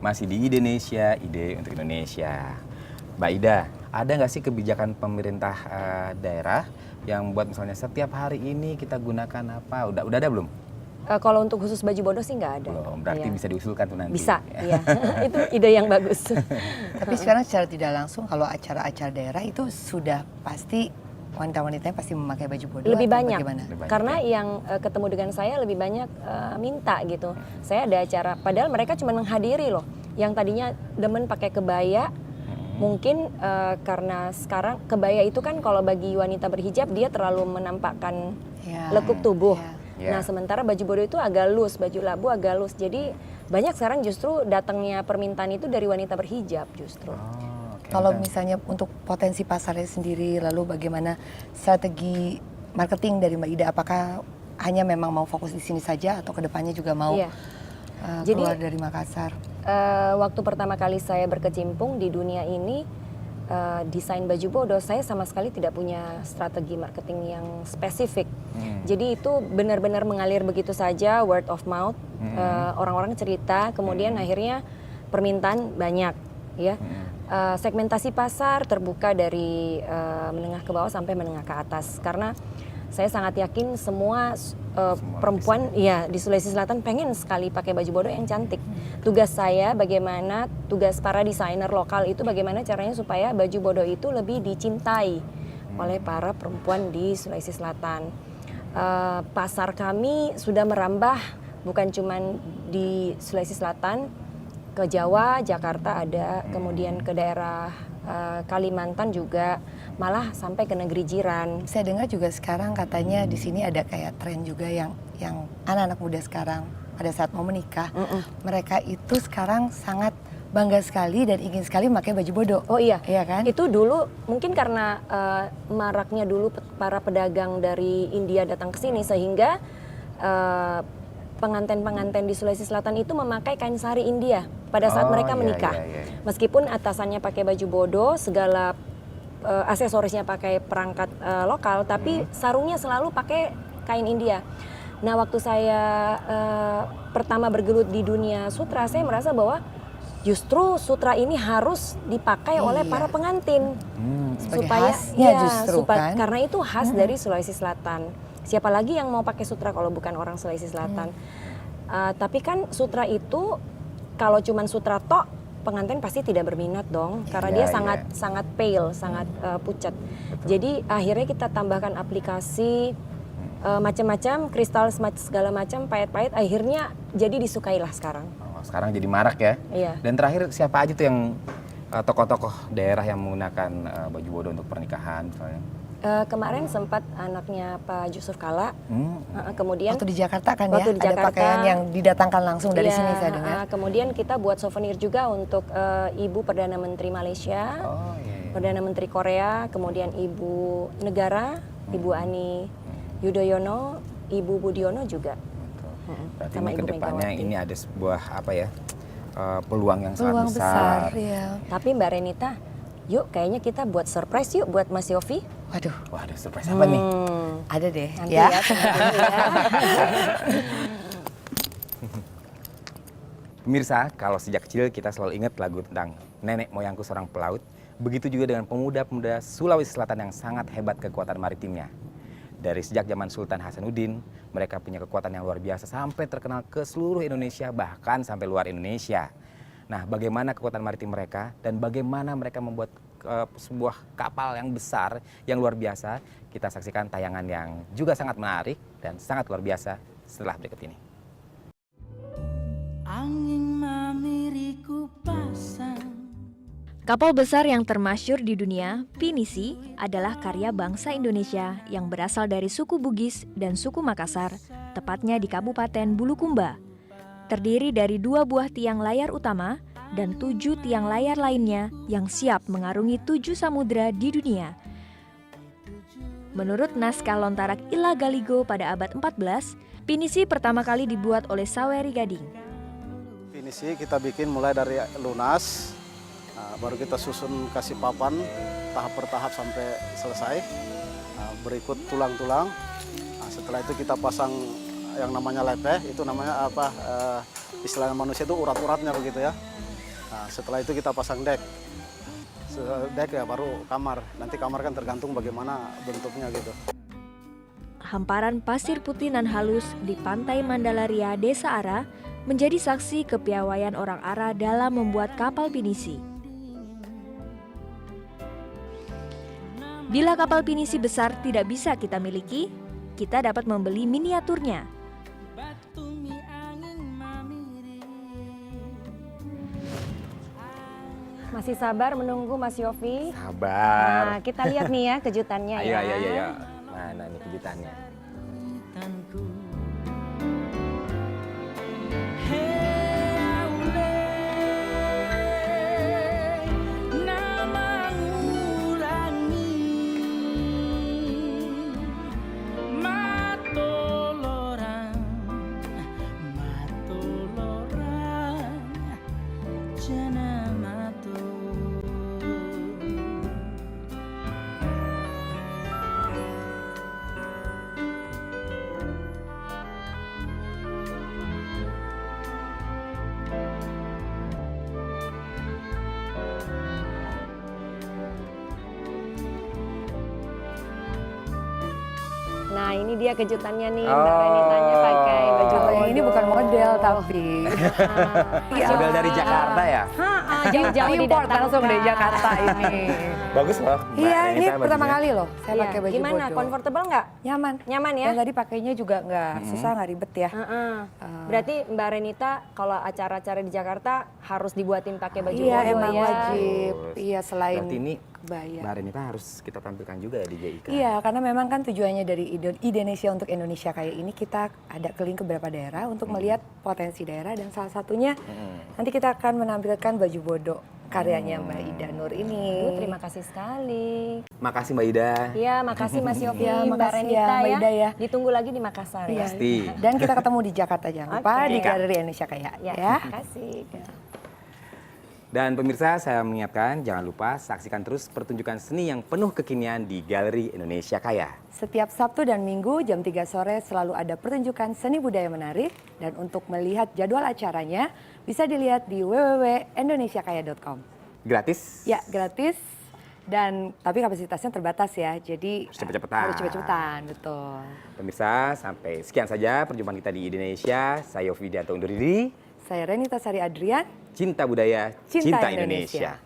Masih di Indonesia, ide untuk Indonesia. Mbak Ida, ada nggak sih kebijakan pemerintah daerah yang buat misalnya setiap hari ini kita gunakan apa? Udah ada belum? Kalau untuk khusus baju bodoh sih nggak ada. Belum, berarti bisa diusulkan tuh nanti. Bisa, iya. Itu ide yang bagus. Tapi sekarang secara tidak langsung kalau acara-acara daerah itu sudah pasti wanita-wanitanya pasti memakai baju bodoh. Lebih atau banyak, bagaimana? karena yang ketemu dengan saya lebih banyak minta gitu. Saya ada acara, padahal mereka cuma menghadiri loh. Yang tadinya demen pakai kebaya, mungkin karena sekarang kebaya itu kan kalau bagi wanita berhijab dia terlalu menampakkan lekuk tubuh. Nah sementara baju bodoh itu agak loose, baju labu agak loose. Jadi banyak sekarang justru datangnya permintaan itu dari wanita berhijab justru. Kalau misalnya untuk potensi pasarnya sendiri, lalu bagaimana strategi marketing dari Mbak Ida? Apakah hanya memang mau fokus di sini saja atau kedepannya juga mau keluar dari Makassar? Waktu pertama kali saya berkecimpung di dunia ini, desain baju bodoh, saya sama sekali tidak punya strategi marketing yang spesifik. Jadi itu benar-benar mengalir begitu saja, word of mouth, orang-orang cerita, kemudian akhirnya permintaan banyak, ya. Segmentasi pasar terbuka dari menengah ke bawah sampai menengah ke atas, karena saya sangat yakin semua perempuan ya di Sulawesi Selatan pengen sekali pakai baju bodoh yang cantik. Tugas saya bagaimana, tugas para desainer lokal itu bagaimana caranya supaya baju bodoh itu lebih dicintai oleh para perempuan di Sulawesi Selatan. Pasar kami sudah merambah bukan cuman di Sulawesi Selatan, ke Jawa, Jakarta ada, kemudian ke daerah Kalimantan juga, malah sampai ke negeri jiran. Saya dengar juga sekarang katanya di sini ada kayak tren juga yang anak-anak muda sekarang pada saat mau menikah, mereka itu sekarang sangat bangga sekali dan ingin sekali pakai baju bodoh. Oh iya, iya kan? Itu dulu mungkin karena maraknya dulu para pedagang dari India datang ke sini sehingga pengantin-pengantin di Sulawesi Selatan itu memakai kain sari India pada saat mereka menikah. Meskipun atasannya pakai baju bodoh, segala aksesorisnya pakai perangkat lokal, tapi sarungnya selalu pakai kain India. Nah, waktu saya pertama bergelut di dunia sutra, saya merasa bahwa justru sutra ini harus dipakai oleh para pengantin supaya kan? Karena itu khas dari Sulawesi Selatan. Siapa lagi yang mau pakai sutra kalau bukan orang Sulawesi Selatan? Tapi kan sutra itu kalau cuman sutra tok, pengantin pasti tidak berminat dong, karena dia sangat pale, sangat pucat. Jadi akhirnya kita tambahkan aplikasi macam-macam, kristal segala macam, pahit-pahit, akhirnya jadi disukailah sekarang. Sekarang jadi marak ya. Iya. Dan terakhir siapa aja tuh yang tokoh-tokoh daerah yang menggunakan baju bodoh untuk pernikahan misalnya? Kemarin sempat anaknya Pak Yusuf Kala, kemudian waktu di Jakarta kan waktu ya, di Jakarta, ada pakaian yang didatangkan langsung dari sini saya dengar. Kemudian kita buat souvenir juga untuk Ibu Perdana Menteri Malaysia, Perdana Menteri Korea, kemudian Ibu Negara, Ibu Ani Yudhoyono, Ibu Budiono juga. Berarti ke depannya ini ada sebuah peluang yang sangat besar. Ya. Tapi Mbak Renita, yuk kayaknya kita buat surprise yuk buat Mas Yofi. Waduh. Wah, ada surprise apa nih? Ada deh. Nanti ya. Pemirsa, kalau sejak kecil kita selalu ingat lagu tentang nenek moyangku seorang pelaut, begitu juga dengan pemuda-pemuda Sulawesi Selatan yang sangat hebat kekuatan maritimnya. Dari sejak zaman Sultan Hasanuddin, mereka punya kekuatan yang luar biasa sampai terkenal ke seluruh Indonesia, bahkan sampai luar Indonesia. Nah, bagaimana kekuatan maritim mereka dan bagaimana mereka membuat sebuah kapal yang besar, yang luar biasa, kita saksikan tayangan yang juga sangat menarik dan sangat luar biasa setelah berikut ini. Angin mamiriku pasang. Kapal besar yang termasyur di dunia, Pinisi, adalah karya bangsa Indonesia yang berasal dari suku Bugis dan suku Makassar, tepatnya di Kabupaten Bulukumba. Terdiri dari 2 buah tiang layar utama dan 7 tiang layar lainnya yang siap mengarungi 7 samudera di dunia. Menurut naskah Lontarak Ila Galigo pada abad 14, Pinisi pertama kali dibuat oleh Saweri Gading. Pinisi kita bikin mulai dari lunas, baru kita susun kasih papan tahap per tahap sampai selesai. Berikut tulang-tulang. Setelah itu kita pasang yang namanya lepeh, itu namanya istilahnya manusia itu urat-uratnya begitu ya. Setelah itu kita pasang dek. Dek ya baru kamar. Nanti kamar kan tergantung bagaimana bentuknya gitu. Hamparan pasir putih nan halus di pantai Mandalaria, Desa Ara, menjadi saksi kepiawaian orang Ara dalam membuat kapal pinisi. Bila kapal pinisi besar tidak bisa kita miliki, kita dapat membeli miniaturnya. Masih sabar menunggu Mas Yofi? Sabar. Nah, kita lihat nih ya kejutannya Ayo, ya. ayo. Mana nih kejutannya? Nah, ini dia kejutannya nih, Mbak Renitanya pakai baju Kalau yang bodo. ini bukan model tapi Iya. Model dari Jakarta ya? Jauh-jauh import langsung dari didatangkan. Jakarta ini. Bagus loh. Mbak Iya, ini Renita pertama bajunya. kali loh saya Iya, pakai baju gimana? bodo. Comfortable nggak? Nyaman. Nyaman ya? Dan tadi pakainya juga nggak susah, nggak ribet ya. Berarti Mbak Renita kalau acara-acara di Jakarta harus dibuatin pakai baju Iya, bodo emang ya? wajib. Bagus. Iya, selain Berarti ini kebaya. Mbak Renita harus kita tampilkan juga ya di JIK. Iya, karena memang kan tujuannya dari Indonesia untuk Indonesia kayak ini, kita ada keliling ke beberapa daerah untuk melihat potensi daerah, dan salah satunya nanti kita akan menampilkan baju bodo karyanya Mbak Ida Nur ini. Terima kasih sekali. Makasih Mbak Ida. Iya, makasih Mas Yofi, Ya, Mbak makasih Renita ya, Mbak Ida ya. Ditunggu lagi di Makassar ya. Pasti. Dan kita ketemu di Jakarta, jangan lupa Oke. di Galeri Indonesia Kaya. Ya, Ya. terima kasih. Dan pemirsa, saya mengingatkan jangan lupa saksikan terus pertunjukan seni yang penuh kekinian di Galeri Indonesia Kaya. Setiap Sabtu dan Minggu jam 3 sore selalu ada pertunjukan seni budaya menarik, dan untuk melihat jadwal acaranya bisa dilihat di www.indonesiakaya.com. Gratis. Ya, gratis. Dan tapi kapasitasnya terbatas ya. Jadi Harus cepet-cepetan. Harus cepet-cepetan, betul. Pemirsa, sampai sekian saja perjumpaan kita di Indonesia. Saya Yofi Dianto undur diri. Saya Renita Sari Adrian. Cinta budaya, Cinta cinta Indonesia. Indonesia.